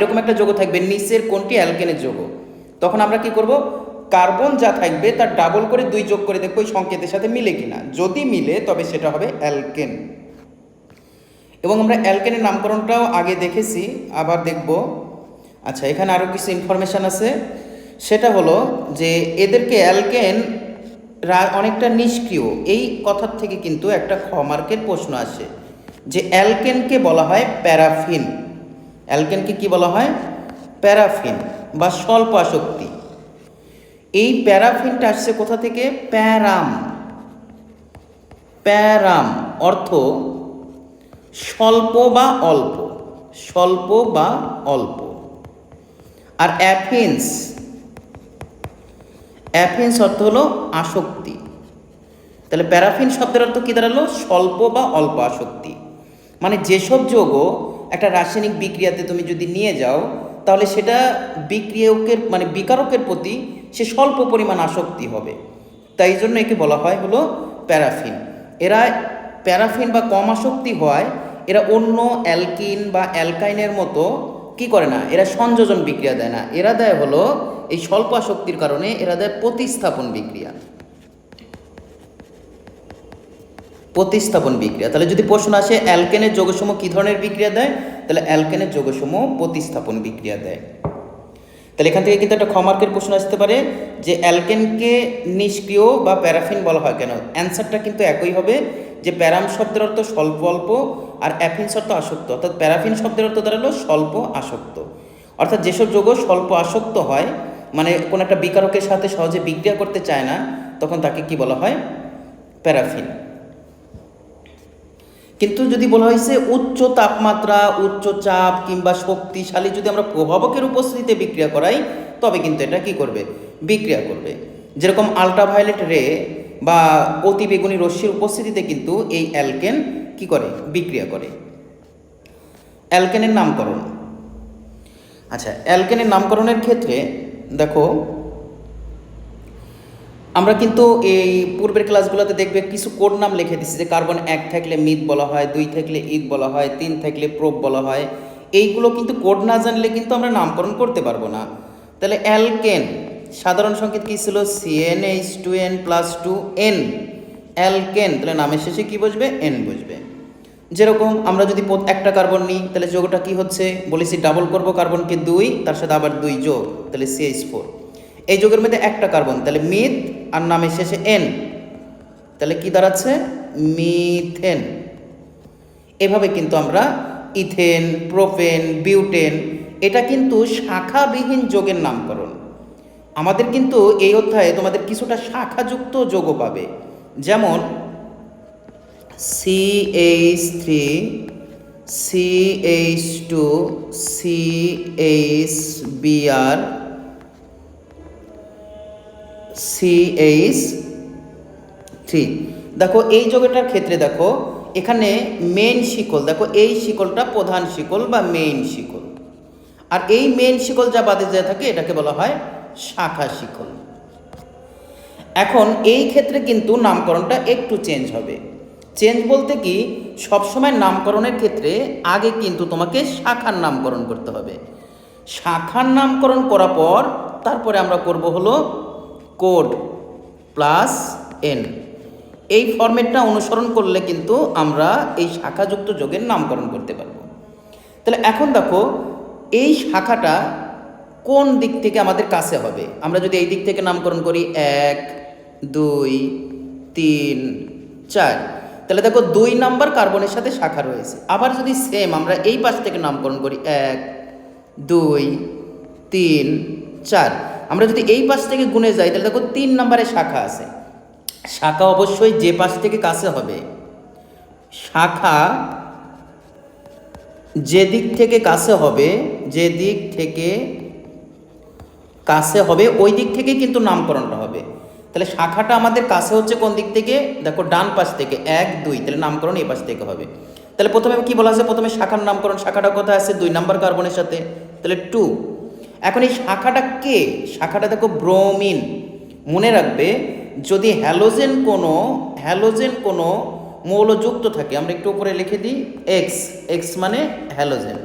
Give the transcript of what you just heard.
এরকম একটা যৌগ থাকবে, নিচের কোনটি অ্যালকেনের যৌগ, তখন আমরা কি করব, কার্বন যা থাকবে তার ডাবল করে 2 যোগ করে দেখবো ওই সংকেতের সাথে মিলে কিনা। যদি মিলে তবে সেটা হবে অ্যালকেন। এবং আমরা অ্যালকেনের নামকরণটাও আগে দেখেছি, আবার দেখব। আচ্ছা, এখানে আরও কিছু ইনফরমেশান আছে, সেটা হলো যে এদেরকে অ্যালকেন অনেকটা নিষ্ক্রিয়, এই কথার থেকে কিন্তু একটা খ মার্কের প্রশ্ন আসে যে অ্যালকেনকে বলা হয় প্যারাফিন। অ্যালকেনকে কি বলা হয়? প্যারাফিন বা স্বল্প আসক্তি। এই প্যারাফিনটা আসছে কোথা থেকে? প্যারাম। প্যারাম অর্থ স্বল্প বা অল্প, স্বল্প বা অল্প। আর অ্যাফিন্স, অ্যাফিন্স অর্থ হলো আসক্তি। তাহলে প্যারাফিন শব্দের অর্থ কী দাঁড়ালো? স্বল্প বা অল্প আসক্তি। মানে যেসব যৌগ একটা রাসায়নিক বিক্রিয়াতে তুমি যদি নিয়ে যাও, তাহলে সেটা বিক্রিয়কের মানে বিকারকের প্রতি সে স্বল্প পরিমাণ আসক্তি হবে, তাই জন্য একে বলা হয় হলো প্যারাফিন। এরা প্যারাফিন বা কম আসক্তি হওয়ায় এরা অন্য অ্যালকিন বা অ্যালকাইনের মতো কি করে না, এরা সংযোজন বিক্রিয়া দেয় না, এরা দেয় হলো এই স্বল্প আসক্তির কারণে এরা দেয় প্রতিস্থাপন বিক্রিয়া। প্রতিস্থাপন বিক্রিয়া। তাহলে যদি প্রশ্ন আসে অ্যালকেনের যৌগসমূহ কী ধরনের বিক্রিয়া দেয়, তাহলে অ্যালকেনের যৌগসমূহ প্রতিস্থাপন বিক্রিয়া দেয়। তাহলে এখান থেকে কিন্তু একটা খ মার্কের প্রশ্ন আসতে পারে যে অ্যালকেনকে নিষ্ক্রিয় বা প্যারাফিন বলা হয় কেন। অ্যান্সারটা কিন্তু একই হবে, যে প্যারাম শব্দের অর্থ স্বল্প অল্প, আর অ্যাফিন্স অর্থ আসক্ত, অর্থাৎ প্যারাফিন শব্দের অর্থ দাঁড়ালো স্বল্প আসক্ত। অর্থাৎ যেসব যৌগ স্বল্প আসক্ত হয়, মানে কোনো একটা বিকারকের সাথে সহজে বিক্রিয়া করতে চায় না, তখন তাকে কি বলা হয়? প্যারাফিন। কিন্তু যদি বলা হয়েছে উচ্চ তাপমাত্রা, উচ্চ চাপ কিংবা শক্তিশালী যদি আমরা প্রভাবকের উপস্থিতিতে বিক্রিয়া করাই, তবে কিন্তু এটা কি করবে? বিক্রিয়া করবে। যেরকম আল্ট্রাভায়োলেট রে বা অতিবেগুনি রশ্মির উপস্থিতিতে কিন্তু এই অ্যালকেন কি করে? বিক্রিয়া করে। অ্যালকেনের নামকরণ। আচ্ছা, অ্যালকেনের নামকরণের ক্ষেত্রে দেখো, আমরা কিন্তু এই পূর্বের ক্লাসগুলোতে দেখবে কিছু কোড নাম লিখে দিচ্ছি, যে কার্বন 1 থাকলে মিথ বলা হয়, 2 থাকলে ইথ বলা হয়, 3 থাকলে প্রোপ বলা হয়। এইগুলো কিন্তু কোড না জানলে কিন্তু আমরা নামকরণ করতে পারবো না। তাহলে অ্যালকেন সাধারণ সংকেত কী ছিল? CnH2n+2n। অ্যালকেন, তাহলে নামের শেষে কী বসবে? n বসবে। যেরকম আমরা যদি একটা কার্বন নিই, তাহলে যৌগটা কী হচ্ছে? বলেছি ডাবল করব কার্বনকে 2, তার সাথে আবার 2 যোগ, তাহলে CH4। এই যৌগের মধ্যে একটা কার্বন, তাহলে মিথ আর নামের শেষে n, তাহলে কি দাঁড়াচ্ছে? মিথেন। এভাবে কিন্তু আমরা ইথেন, প্রোপেন, বিউটেন, এটা কিন্তু শাখাবিহীন যৌগের নামকরণ। আমাদের কিন্তু এই অধ্যায়ে তোমাদের কিছুটা শাখাযুক্ত যৌগ পাবে, যেমন CH3, CH2, CHBr, CH3। দেখো এই যৌগটার ক্ষেত্রে দেখো এখানে মেইন শিকল, দেখো এই শিকলটা প্রধান শিকল বা মেইন শিকল, আর এই মেইন শিকল যা বাদে যা থাকে এটাকে বলা হয় শাখা শিকল। এখন এই ক্ষেত্রে কিন্তু নামকরণটা একটু চেঞ্জ হবে। চেঞ্জ বলতে কি, সবসময় নামকরণের ক্ষেত্রে আগে কিন্তু তোমাকে শাখার নামকরণ করতে হবে। শাখার নামকরণ করার পর তারপরে আমরা করব হলো কোড প্লাস n। এই ফরম্যাটটা অনুসরণ করলে কিন্তু আমরা এই শাখাযুক্ত যৌগের নামকরণ করতে পারবো। তাহলে এখন দেখো এই শাখাটা কোন দিক থেকে আমাদের কাছে হবে। আমরা যদি এই দিক থেকে নামকরণ করি 1, 2, 3, 4, তাহলে দেখো 2 নাম্বার কার্বনের সাথে শাখা রয়েছে। আবার যদি সেম আমরা এই পাশ থেকে নামকরণ করি 1, 2, 3, 4, আমরা যদি এই পাশ থেকে গুণে যাই, তাহলে দেখো 3 নাম্বারে শাখা আছে। শাখা অবশ্যই যে পাশ থেকে কাছে হবে, শাখা যে দিক থেকে কাছে হবে, যে দিক থেকে কাছে হবে ওই দিক থেকে কিন্তু নামকরণটা হবে। তাহলে শাখাটা আমাদের কাছে হচ্ছে কোন দিক থেকে? দেখো ডান পাশ থেকে 1, 2, তাহলে নামকরণ এই পাশ থেকে হবে। তাহলে প্রথমে কি বলা আছে? প্রথমে শাখার নামকরণ। শাখাটা কোথায় আছে? 2 নাম্বার কার্বনের সাথে, তাহলে 2। এখন এই শাখাটা কে? শাখাটা দেখো ব্রোমিন। মনে রাখবে, যদি হ্যালোজেন কোনো মৌলযুক্ত থাকে, আমরা একটু উপরে লিখে দিই x, x মানে হ্যালোজেন।